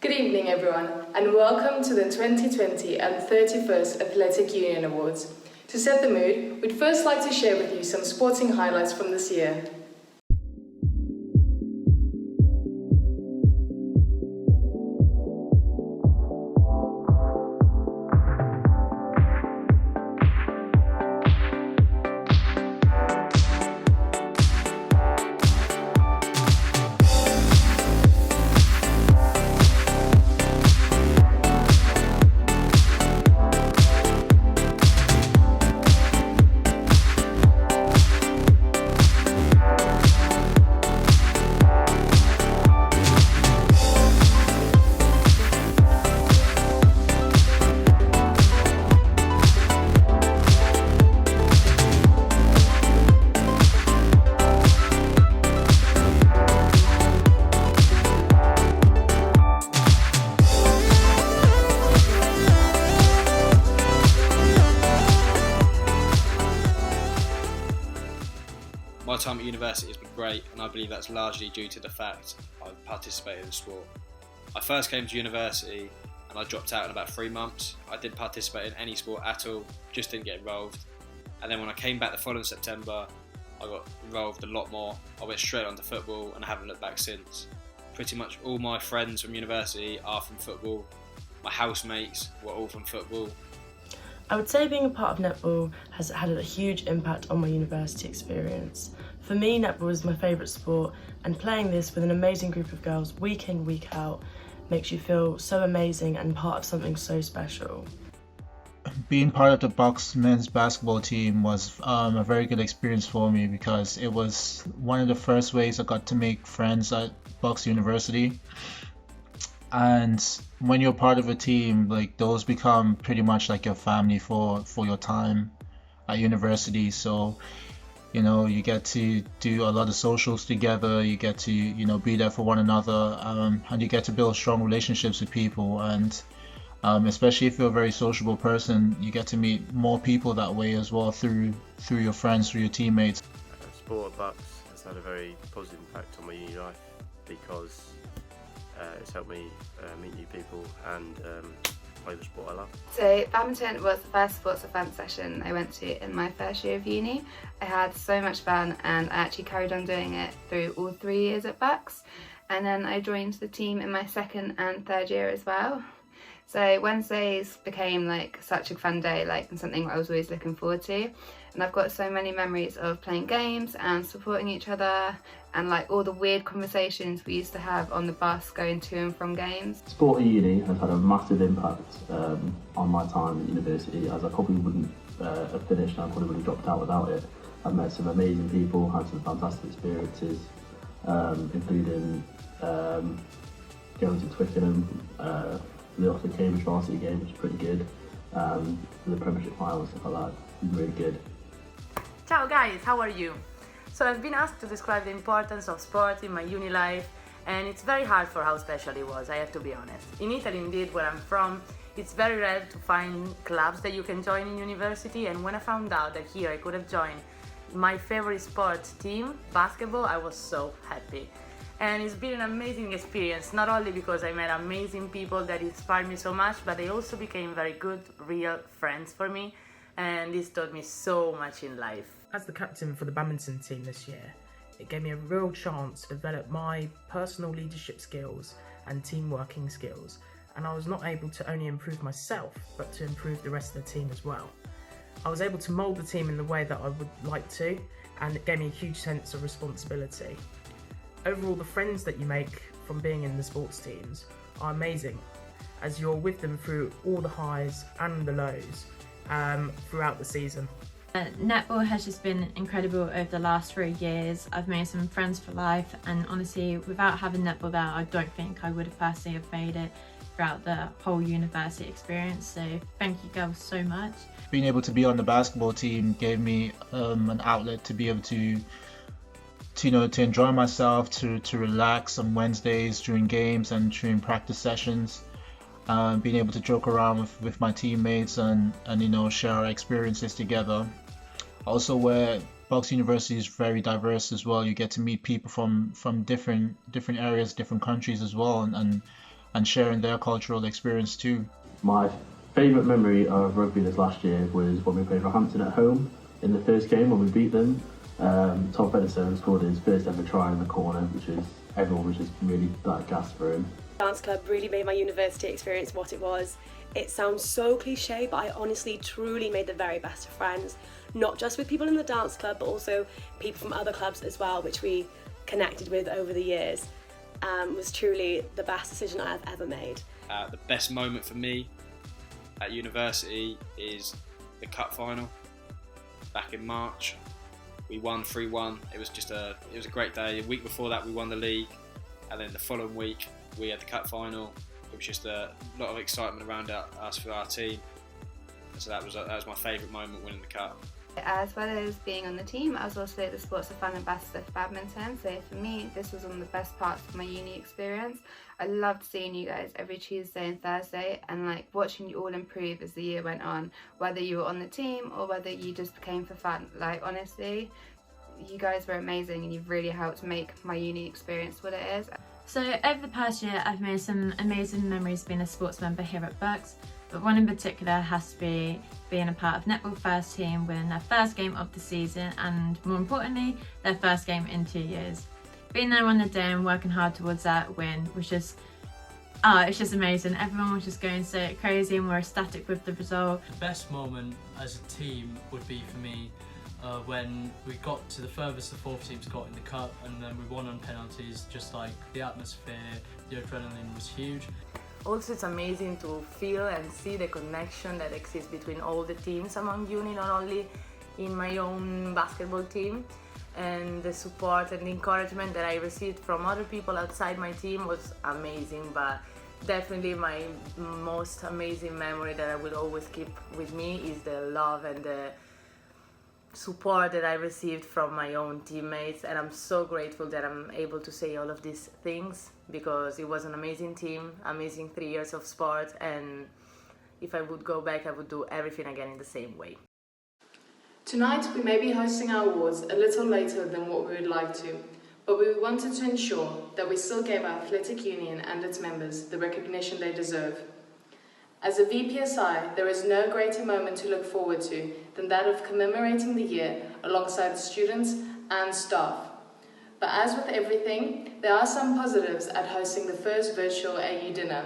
Good evening, everyone, and welcome to the 2020 and 31st Athletic Union Awards. To set the mood, we'd first like to share with you some sporting highlights from this year. My time at university has been great, and I believe that's largely due to the fact I've participated in sport. I first came to university and I dropped out in about 3 months. I didn't participate in any sport at all, just didn't get involved. And then when I came back the following September, I got involved a lot more. I went straight onto football and I haven't looked back since. Pretty much all my friends from university are from football. My housemates were all from football. I would say being a part of netball has had a huge impact on my university experience. For me, netball is my favourite sport, and playing this with an amazing group of girls week in, week out makes you feel so amazing and part of something so special. Being part of the Bucks men's basketball team was a very good experience for me because it was one of the first ways I got to make friends at Bucks University. And when you're part of a team, like those become pretty much like your family for your time at university. So, you know, you get to do a lot of socials together, you get to, you know, be there for one another, and you get to build strong relationships with people. And especially if you're a very sociable person, you get to meet more people that way as well through your friends, through your teammates. Sport at Bucks has had a very positive impact on my uni life because it's helped me meet new people and play the sport I love. So badminton was the first sports event session I went to in my first year of uni. I had so much fun and I actually carried on doing it through all 3 years at Bucks, and then I joined the team in my second and third year as well. So Wednesdays became like such a fun day, and something I was always looking forward to. And I've got so many memories of playing games and supporting each other, and all the weird conversations we used to have on the bus going to and from games. Sport at uni has had a massive impact on my time at university, as I probably wouldn't have finished and I probably would have dropped out without it. I've met some amazing people, had some fantastic experiences, including going to Twickenham, the Oxford Cambridge varsity game, which is pretty good, the Premiership final and stuff like that, really good. Ciao guys, how are you? So I've been asked to describe the importance of sport in my uni life, and it's very hard for how special it was, I have to be honest. In Italy, indeed, where I'm from, it's very rare to find clubs that you can join in university, and when I found out that here I could have joined my favorite sports team, basketball, I was so happy. And it's been an amazing experience, not only because I met amazing people that inspired me so much, but they also became very good, real friends for me, and this taught me so much in life. As the captain for the badminton team this year, it gave me a real chance to develop my personal leadership skills and team working skills, and I was not able to only improve myself, but to improve the rest of the team as well. I was able to mould the team in the way that I would like to, and it gave me a huge sense of responsibility. Overall, the friends that you make from being in the sports teams are amazing, as you're with them through all the highs and the lows throughout the season. Netball has just been incredible over the last 3 years. I've made some friends for life, and honestly, without having netball there, I don't think I would have personally have made it throughout the whole university experience. So thank you girls so much. Being able to be on the basketball team gave me an outlet to be able to enjoy myself, to relax on Wednesdays during games and during practice sessions. Being able to joke around with my teammates and share our experiences together. Also, where Bucks University is very diverse as well, you get to meet people from different areas, different countries as well, and and sharing their cultural experience too. My favourite memory of rugby this last year was when we played for Hampton at home in the first game when we beat them. Tom Featherstone scored his first ever try in the corner, everyone was just really gassed for him. Dance club really made my university experience what it was. It sounds so cliche, but I honestly truly made the very best of friends, not just with people in the dance club, but also people from other clubs as well, which we connected with over the years. Was truly the best decision I've ever made. The best moment for me at university is the cup final back in March. We won 3-1. It was a great day. A week before that we won the league, and then the following week we had the cup final. It was just a lot of excitement around us for our team. So that was my favourite moment, winning the cup. As well as being on the team, I was also the sports and fan ambassador for badminton, so for me this was one of the best parts of my uni experience. I loved seeing you guys every Tuesday and Thursday, and watching you all improve as the year went on, whether you were on the team or whether you just became for fun. Honestly, you guys were amazing and you've really helped make my uni experience what it is. So over the past year I've made some amazing memories being a sports member here at Bucks, but one in particular has to be being a part of Netball first team, winning their first game of the season and, more importantly, their first game in 2 years. Being there on the day and working hard towards that win was just, it's just amazing. Everyone was just going so crazy and we're ecstatic with the result. The best moment as a team would be for me when we got to the furthest the fourth teams got in the cup, and then we won on penalties. Just the atmosphere, the adrenaline was huge. Also, it's amazing to feel and see the connection that exists between all the teams among uni, not only in my own basketball team, and the support and the encouragement that I received from other people outside my team was amazing. But definitely my most amazing memory that I will always keep with me is the love and the support that I received from my own teammates, and I'm so grateful that I'm able to say all of these things, because it was an amazing team, amazing 3 years of sport, and if I would go back I would do everything again in the same way. Tonight we may be hosting our awards a little later than what we would like to, but we wanted to ensure that we still gave our athletic union and its members the recognition they deserve. As a VPSI, there is no greater moment to look forward to than that of commemorating the year alongside the students and staff. But as with everything, there are some positives at hosting the first virtual AU dinner.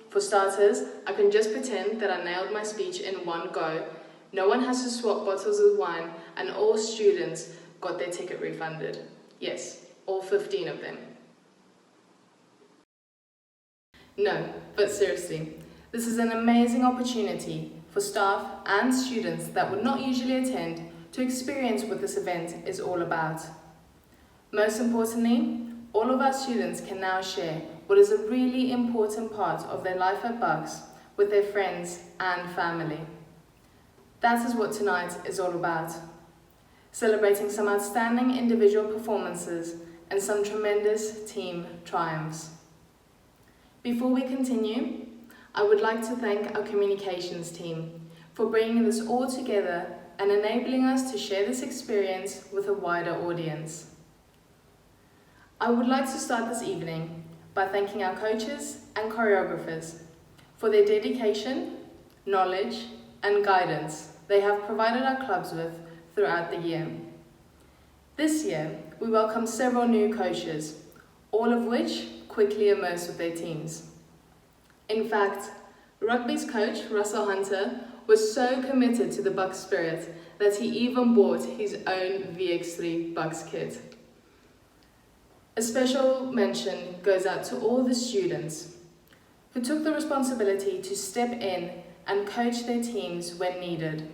For starters, I can just pretend that I nailed my speech in one go. No one has to swap bottles of wine, and all students got their ticket refunded. Yes, all 15 of them. No, but seriously, this is an amazing opportunity for staff and students that would not usually attend to experience what this event is all about. Most importantly, all of our students can now share what is a really important part of their life at Bucks with their friends and family. That is what tonight is all about. Celebrating some outstanding individual performances and some tremendous team triumphs. Before we continue, I would like to thank our communications team for bringing this all together and enabling us to share this experience with a wider audience. I would like to start this evening by thanking our coaches and choreographers for their dedication, knowledge, and guidance they have provided our clubs with throughout the year. This year, we welcome several new coaches, all of which quickly immersed with their teams. In fact, rugby's coach, Russell Hunter, was so committed to the Bucks spirit that he even bought his own VX3 Bucks kit. A special mention goes out to all the students who took the responsibility to step in and coach their teams when needed.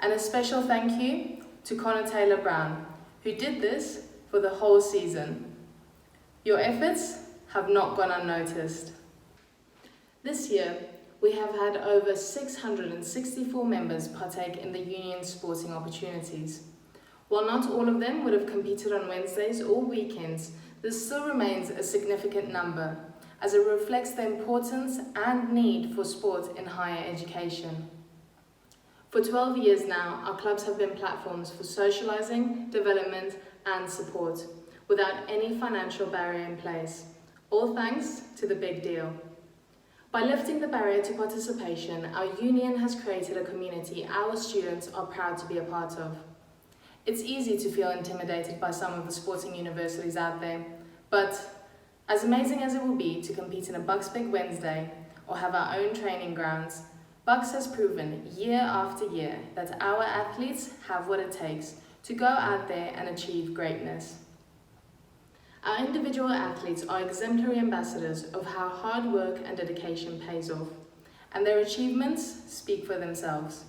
And a special thank you to Connor Taylor-Brown, who did this for the whole season. Your efforts have not gone unnoticed. This year, we have had over 664 members partake in the union's sporting opportunities. While not all of them would have competed on Wednesdays or weekends, this still remains a significant number, as it reflects the importance and need for sport in higher education. For 12 years now, our clubs have been platforms for socialising, development and support, without any financial barrier in place. All thanks to the big deal. By lifting the barrier to participation, our union has created a community our students are proud to be a part of. It's easy to feel intimidated by some of the sporting universities out there, but as amazing as it will be to compete in a Bucks Big Wednesday or have our own training grounds, Bucks has proven year after year that our athletes have what it takes to go out there and achieve greatness. Our individual athletes are exemplary ambassadors of how hard work and dedication pays off, and their achievements speak for themselves.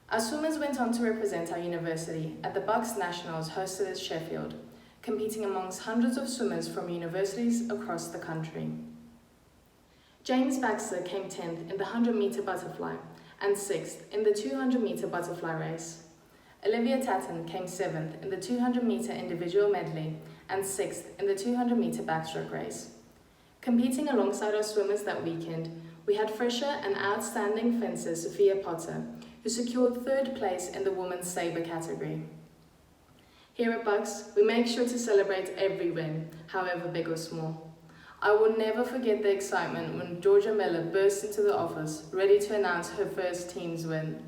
Our swimmers went on to represent our university at the Bucks Nationals hosted at Sheffield, competing amongst hundreds of swimmers from universities across the country. James Baxter came 10th in the 100-metre butterfly and 6th in the 200-metre butterfly race. Olivia Tatton came 7th in the 200-metre individual medley and 6th in the 200-metre backstroke race. Competing alongside our swimmers that weekend, we had fresher and outstanding fencer Sophia Potter, who secured 3rd place in the women's sabre category. Here at Bucks, we make sure to celebrate every win, however big or small. I will never forget the excitement when Georgia Miller burst into the office, ready to announce her first team's win.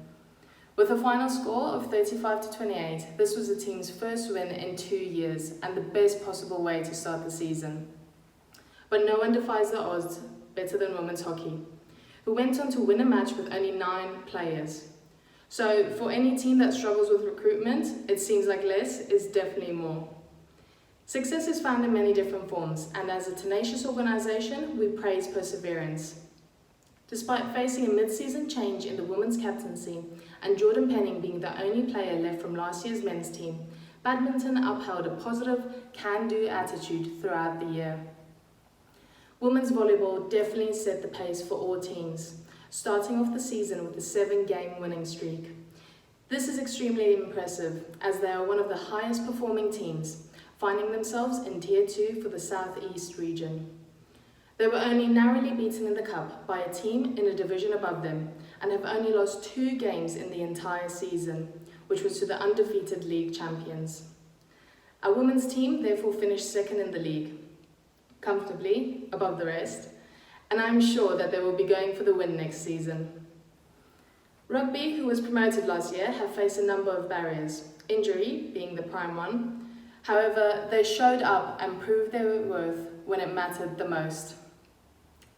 With a final score of 35-28, this was the team's first win in 2 years and the best possible way to start the season. But no one defies the odds better than women's hockey, who went on to win a match with only 9 players. So for any team that struggles with recruitment, it seems like less is definitely more. Success is found in many different forms, and as a tenacious organisation, we praise perseverance. Despite facing a mid-season change in the women's captaincy and Jordan Penning being the only player left from last year's men's team, badminton upheld a positive, can-do attitude throughout the year. Women's volleyball definitely set the pace for all teams, starting off the season with a 7-game winning streak. This is extremely impressive, as they are one of the highest performing teams, finding themselves in Tier 2 for the Southeast region. They were only narrowly beaten in the Cup by a team in a division above them and have only lost 2 games in the entire season, which was to the undefeated league champions. Our women's team therefore finished 2nd in the league, comfortably above the rest, and I'm sure that they will be going for the win next season. Rugby, who was promoted last year, have faced a number of barriers, injury being the prime one. However, they showed up and proved their worth when it mattered the most.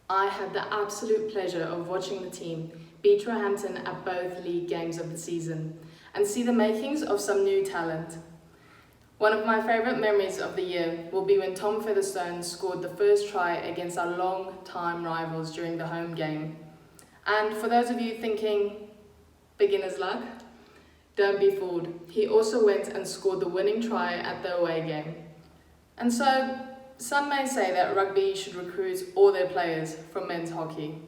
I had the absolute pleasure of watching the team beat Hampton at both league games of the season and see the makings of some new talent. One of my favourite memories of the year will be when Tom Featherstone scored the first try against our long-time rivals during the home game. And for those of you thinking, beginner's luck, don't be fooled. He also went and scored the winning try at the away game. And so, some may say that rugby should recruit all their players from men's hockey.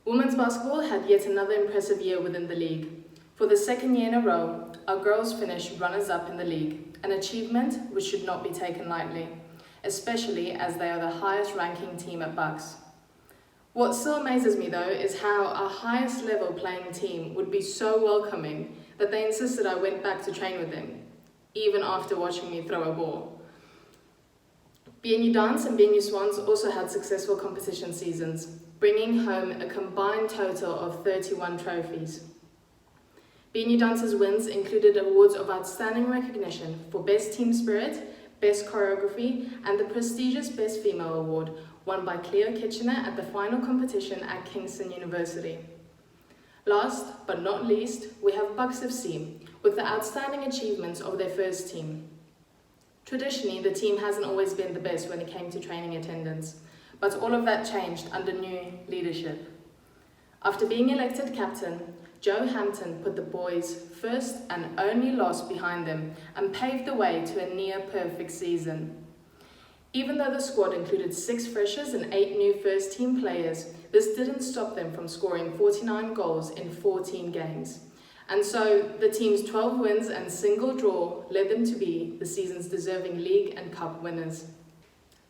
Women's basketball had yet another impressive year within the league. For the 2nd year in a row, our girls finished runners-up in the league, an achievement which should not be taken lightly, especially as they are the highest-ranking team at Bucks. What still amazes me though is how our highest level playing team would be so welcoming that they insisted I went back to train with them, even after watching me throw a ball. BNU Dance and BNU Swans also had successful competition seasons, bringing home a combined total of 31 trophies. BNU Dance's wins included awards of outstanding recognition for Best Team Spirit, Best Choreography, and the prestigious Best Female Award, won by Cleo Kitchener at the final competition at Kingston University. Last but not least, we have Bucks FC, with the outstanding achievements of their first team. Traditionally, the team hasn't always been the best when it came to training attendance, but all of that changed under new leadership. After being elected captain, Joe Hampton put the boys' first and only loss behind them and paved the way to a near-perfect season. Even though the squad included 6 freshers and 8 new first-team players, this didn't stop them from scoring 49 goals in 14 games. And so, the team's 12 wins and single draw led them to be the season's deserving league and cup winners.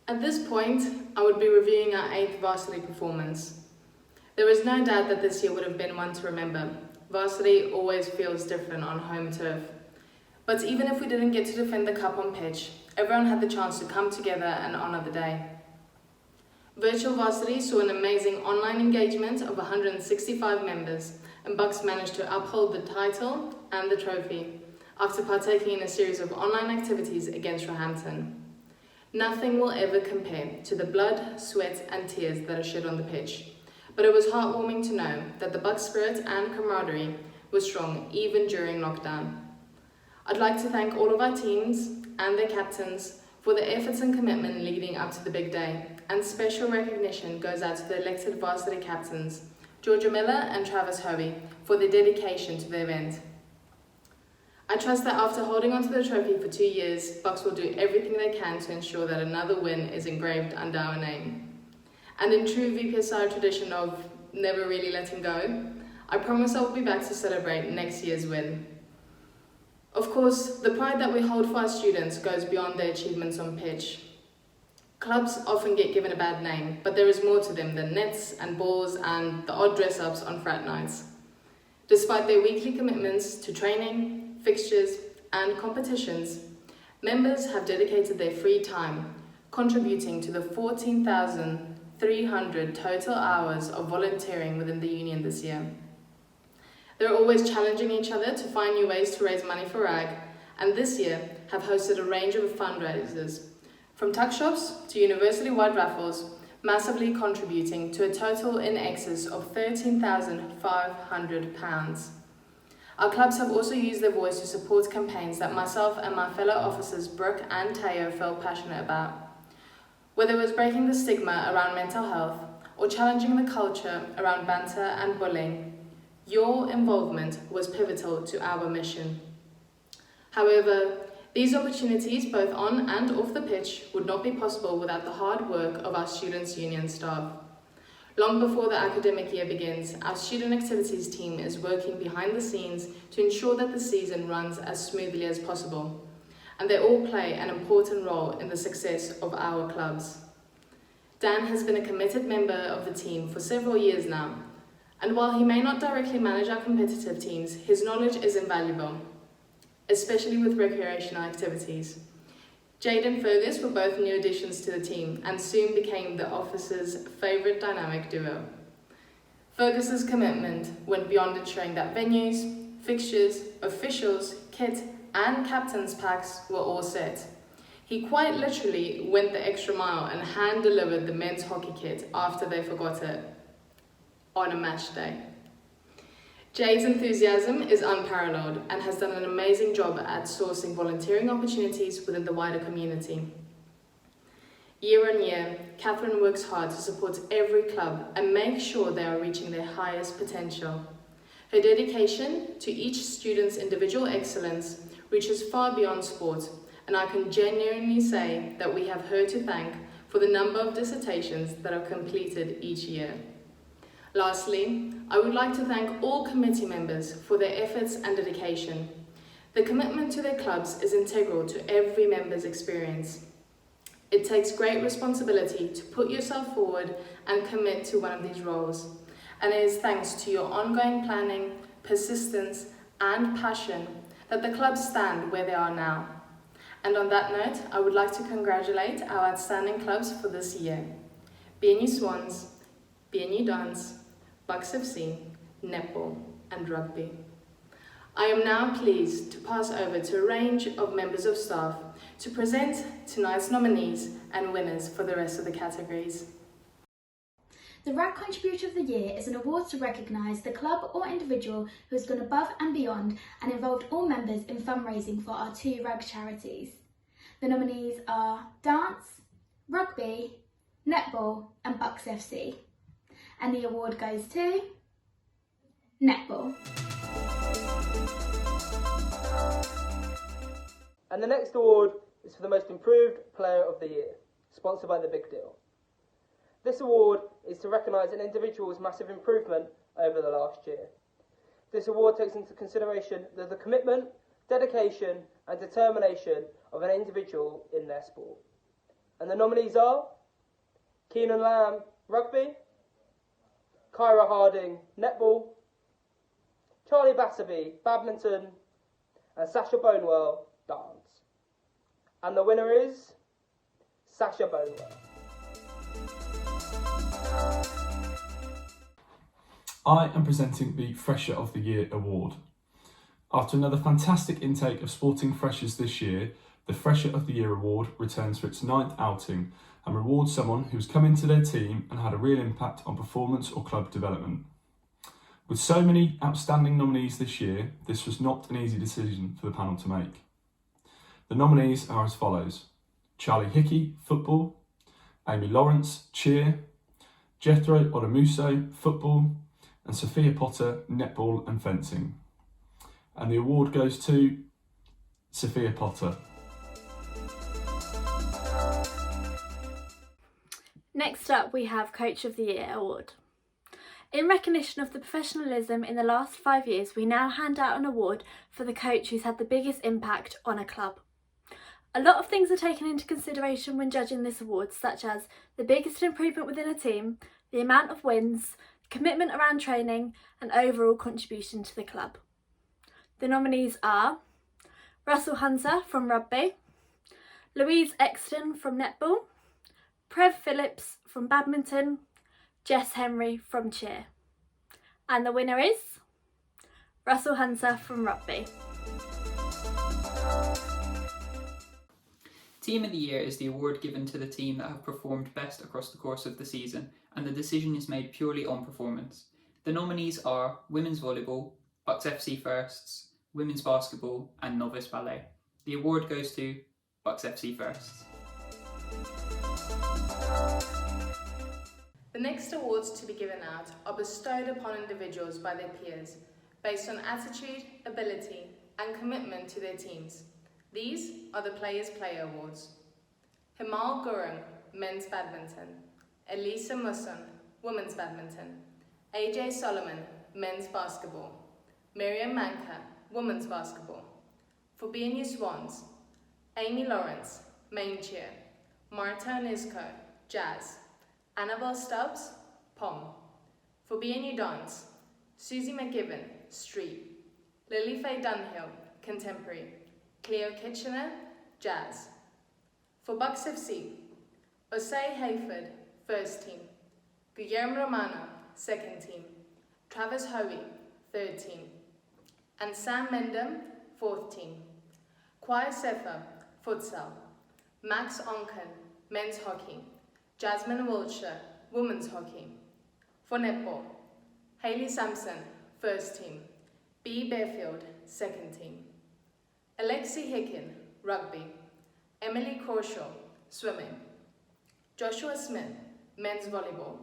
At this point, I would be reviewing our 8th varsity performance. There is no doubt that this year would have been one to remember. Varsity always feels different on home turf. But even if we didn't get to defend the cup on pitch, everyone had the chance to come together and honour the day. Virtual Varsity saw an amazing online engagement of 165 members, and Bucks managed to uphold the title and the trophy after partaking in a series of online activities against Hampton. Nothing will ever compare to the blood, sweat and tears that are shed on the pitch, but it was heartwarming to know that the Bucks' spirit and camaraderie was strong even during lockdown. I'd like to thank all of our teams and their captains for their efforts and commitment leading up to the big day, and special recognition goes out to the elected varsity captains, Georgia Miller and Travis Hovey, for their dedication to the event. I trust that after holding onto the trophy for 2 years, Bucks will do everything they can to ensure that another win is engraved under our name. And in true VPSI tradition of never really letting go, I promise I will be back to celebrate next year's win. Of course, the pride that we hold for our students goes beyond their achievements on pitch. Clubs often get given a bad name, but there is more to them than nets and balls and the odd dress-ups on frat nights. Despite their weekly commitments to training, fixtures and competitions, members have dedicated their free time, contributing to the 14,300 total hours of volunteering within the union this year. They're always challenging each other to find new ways to raise money for RAG, and this year have hosted a range of fundraisers, from tuck shops to university-wide raffles, massively contributing to a total in excess of £13,500. Our clubs have also used their voice to support campaigns that myself and my fellow officers Brooke and Teo felt passionate about. Whether it was breaking the stigma around mental health or challenging the culture around banter and bullying, your involvement was pivotal to our mission. However, these opportunities, both on and off the pitch, would not be possible without the hard work of our Students' Union staff. Long before the academic year begins, our student activities team is working behind the scenes to ensure that the season runs as smoothly as possible, and they all play an important role in the success of our clubs. Dan has been a committed member of the team for several years now, and while he may not directly manage our competitive teams, his knowledge is invaluable, especially with recreational activities. Jade and Fergus were both new additions to the team and soon became the officers' favourite dynamic duo. Fergus's commitment went beyond ensuring that venues, fixtures, officials, kit and captain's packs were all set. He quite literally went the extra mile and hand-delivered the men's hockey kit after they forgot it on a match day. Jade's enthusiasm is unparalleled and has done an amazing job at sourcing volunteering opportunities within the wider community. Year on year, Catherine works hard to support every club and make sure they are reaching their highest potential. Her dedication to each student's individual excellence reaches far beyond sport, and I can genuinely say that we have her to thank for the number of dissertations that are completed each year. Lastly, I would like to thank all committee members for their efforts and dedication. The commitment to their clubs is integral to every member's experience. It takes great responsibility to put yourself forward and commit to one of these roles, and it is thanks to your ongoing planning, persistence, and passion that the clubs stand where they are now. And on that note, I would like to congratulate our outstanding clubs for this year: BNU Swans, BNU Dons, Bucks FC, Netball, and Rugby. I am now pleased to pass over to a range of members of staff to present tonight's nominees and winners for the rest of the categories. The RAG Contributor of the Year is an award to recognise the club or individual who has gone above and beyond and involved all members in fundraising for our 2 RAG charities. The nominees are Dance, Rugby, Netball and Bucks FC. And the award goes to Netball. And the next award is for the Most Improved Player of the Year, sponsored by The Big Deal. This award is to recognise an individual's massive improvement over the last year. This award takes into consideration the commitment, dedication and determination of an individual in their sport. And the nominees are Keenan Lamb, Rugby, Kyra Harding, Netball, Charlie Batterby, Badminton, and Sasha Bonewell, dance. And the winner is Sasha Bonewell. I am presenting the Fresher of the Year award. After another fantastic intake of sporting freshers this year, the Fresher of the Year award returns for its 9th outing and rewards someone who's come into their team and had a real impact on performance or club development. With so many outstanding nominees this year, this was not an easy decision for the panel to make. The nominees are as follows: Charlie Hickey, football; Amy Lawrence, cheer; Jethro Olamuso, football; and Sophia Potter, netball and fencing. And the award goes to Sophia Potter. Next up, we have Coach of the Year award. In recognition of the professionalism in the last 5 years, we now hand out an award for the coach who's had the biggest impact on a club. A lot of things are taken into consideration when judging this award, such as the biggest improvement within a team, the amount of wins, commitment around training, and overall contribution to the club. The nominees are Russell Hunter from rugby, Louise Exton from netball, Prev Phillips from badminton, Jess Henry from cheer. And the winner is Russell Hunter from rugby. Team of the Year is the award given to the team that have performed best across the course of the season, and the decision is made purely on performance. The nominees are Women's Volleyball, Bucks FC Firsts, Women's Basketball and Novice Ballet. The award goes to Bucks FC Firsts. The next awards to be given out are bestowed upon individuals by their peers based on attitude, ability and commitment to their teams. These are the Players' Player Awards. Himal Gurung, Men's Badminton; Elisa Musson, Women's Badminton; AJ Solomon, Men's Basketball; Miriam Manka, Women's Basketball. For BNU Swans, Amy Lawrence, Main Cheer; Marta Nizko, Jazz; Annabelle Stubbs, Pom. For BNU Dance, Susie McGibbon, Street; Lily Faye Dunhill, Contemporary; Cleo Kitchener, Jazz. For Bucks FC, Osei Hayford, First Team; Guillermo Romano, Second Team; Travis Hoey, Third Team; and Sam Mendham, Fourth Team. Kwai Sefa, Futsal; Max Onken, Men's Hockey; Jasmine Wiltshire, Women's Hockey. For Netball, Hayley Sampson, First Team; B. Bearfield, Second Team; Alexi Hicken, Rugby; Emily Crawshaw, Swimming; Joshua Smith, Men's Volleyball;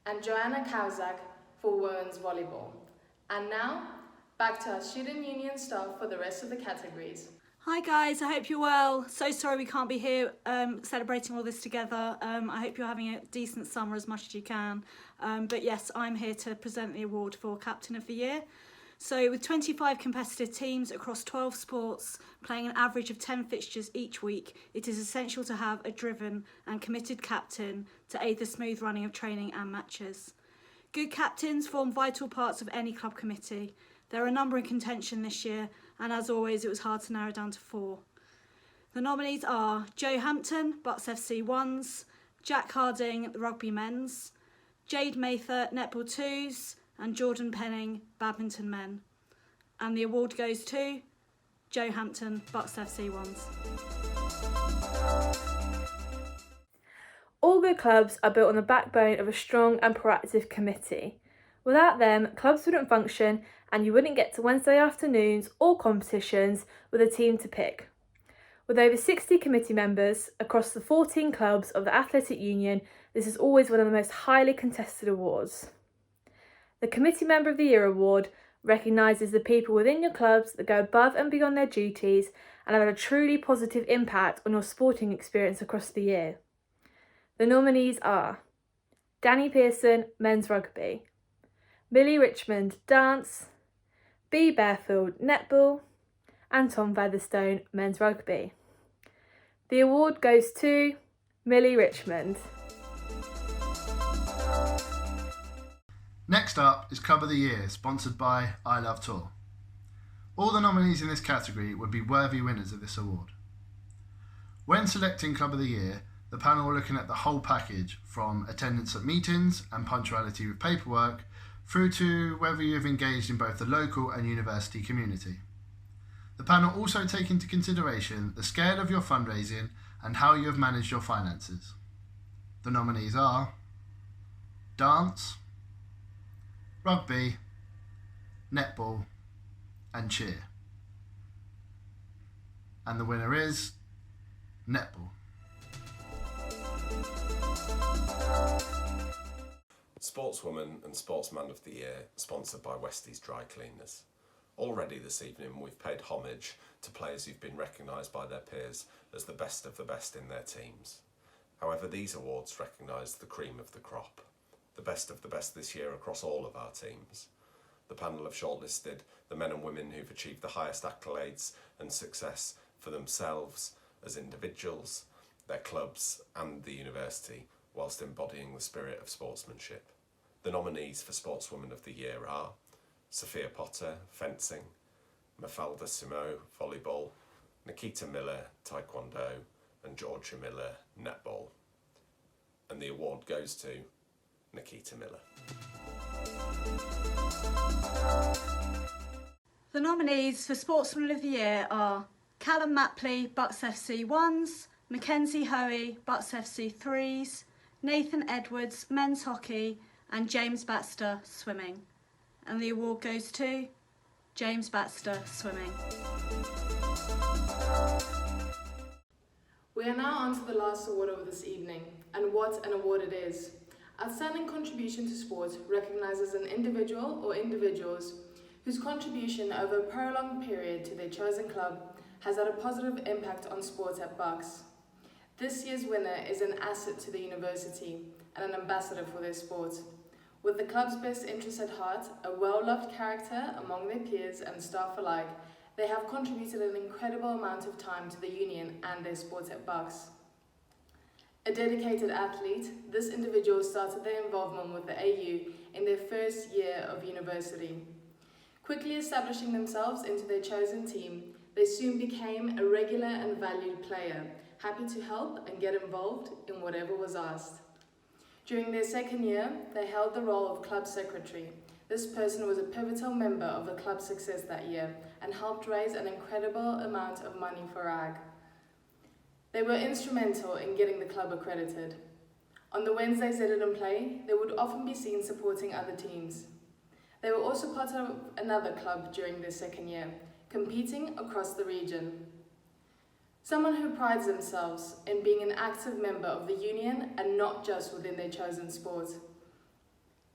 and Joanna Kowzak for Women's Volleyball. And now, back to our student union staff for the rest of the categories. Hi guys, I hope you're well. So sorry we can't be here celebrating all this together. I hope you're having a decent summer as much as you can. But yes, I'm here to present the award for Captain of the Year. So with 25 competitive teams across 12 sports, playing an average of 10 fixtures each week, it is essential to have a driven and committed captain to aid the smooth running of training and matches. Good captains form vital parts of any club committee. There are a number in contention this year, and as always, it was hard to narrow down to 4. The nominees are Joe Hampton, Bucks FC 1s, Jack Harding, the Rugby Men's, Jade Mather, Netball 2s, and Jordan Penning, Badminton Men. And the award goes to Joe Hampton, Bucks FC 1s. All good clubs are built on the backbone of a strong and proactive committee. Without them, clubs wouldn't function and you wouldn't get to Wednesday afternoons or competitions with a team to pick. With over 60 committee members across the 14 clubs of the Athletic Union, this is always one of the most highly contested awards. The Committee Member of the Year award recognises the people within your clubs that go above and beyond their duties and have had a truly positive impact on your sporting experience across the year. The nominees are Danny Pearson, Men's Rugby; Millie Richmond, Dance; B. Bearfield, Netball; and Tom Featherstone, Men's Rugby. The award goes to Millie Richmond. Next up is Club of the Year, sponsored by I Love Tour. All the nominees in this category would be worthy winners of this award. When selecting Club of the Year, the panel are looking at the whole package, from attendance at meetings and punctuality with paperwork, through to whether you've engaged in both the local and university community. The panel also take into consideration the scale of your fundraising and how you have managed your finances. The nominees are dance, rugby, netball, and cheer. And the winner is netball. Sportswoman and Sportsman of the Year, sponsored by Westies Dry Cleaners. Already this evening we've paid homage to players who've been recognised by their peers as the best of the best in their teams. However, these awards recognise the cream of the crop, the best of the best this year across all of our teams. The panel have shortlisted the men and women who've achieved the highest accolades and success for themselves as individuals, their clubs and the university, whilst embodying the spirit of sportsmanship. The nominees for Sportswoman of the Year are Sophia Potter, fencing, Mafalda Simo, volleyball, Nikkita Miller, taekwondo, and Georgia Miller, netball. And the award goes to Nikkita Miller. The nominees for Sportsman of the Year are Callum Mapley, Bucks FC 1s, Mackenzie Hoey, Bucks FC 3s, Nathan Edwards, men's hockey, and James Baxter, swimming. And the award goes to James Baxter, swimming. We are now on to the last award of this evening, and what an award it is. Outstanding Contribution to Sport recognises an individual or individuals whose contribution over a prolonged period to their chosen club has had a positive impact on sport at Bucks. This year's winner is an asset to the university and an ambassador for their sport. With the club's best interests at heart, a well-loved character among their peers and staff alike, they have contributed an incredible amount of time to the union and their sport at Bucks. A dedicated athlete, this individual started their involvement with the AU in their first year of university. Quickly establishing themselves into their chosen team, they soon became a regular and valued player, happy to help and get involved in whatever was asked. During their second year, they held the role of club secretary. This person was a pivotal member of the club's success that year and helped raise an incredible amount of money for RAG. They were instrumental in getting the club accredited. On the Wednesdays they didn't play, they would often be seen supporting other teams. They were also part of another club during their second year, competing across the region. Someone who prides themselves in being an active member of the union and not just within their chosen sport.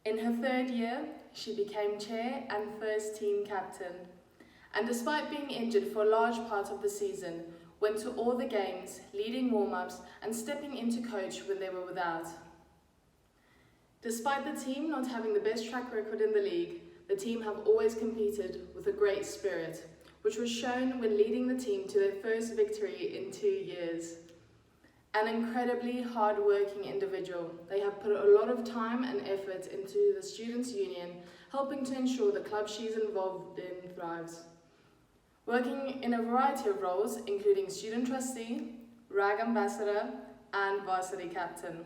In her third year, she became chair and first team captain, and despite being injured for a large part of the season, went to all the games, leading warm-ups and stepping into coach when they were without. Despite the team not having the best track record in the league, the team have always competed with a great spirit, which was shown when leading the team to their first victory in 2 years. An incredibly hard-working individual, they have put a lot of time and effort into the Students' Union, helping to ensure the club she's involved in thrives. Working in a variety of roles, including student trustee, RAG ambassador, and varsity captain.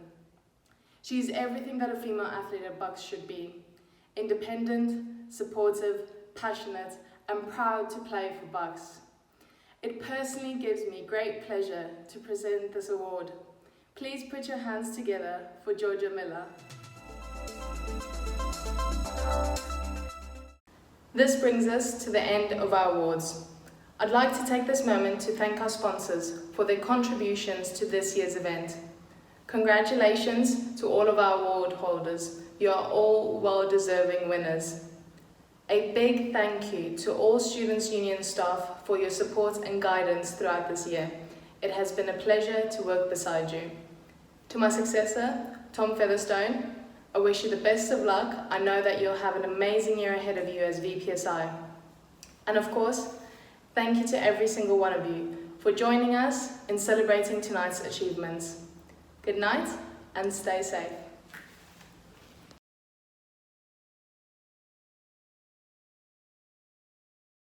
She's everything that a female athlete at Bucks should be. Independent, supportive, passionate, and proud to play for Bucks. It personally gives me great pleasure to present this award. Please put your hands together for Georgia Miller. This brings us to the end of our awards. I'd like to take this moment to thank our sponsors for their contributions to this year's event. Congratulations to all of our award holders. You are all well-deserving winners. A big thank you to all Students' Union staff for your support and guidance throughout this year. It has been a pleasure to work beside you. To my successor, Tom Featherstone, I wish you the best of luck. I know that you'll have an amazing year ahead of you as VPSI. And of course, thank you to every single one of you for joining us in celebrating tonight's achievements. Good night and stay safe.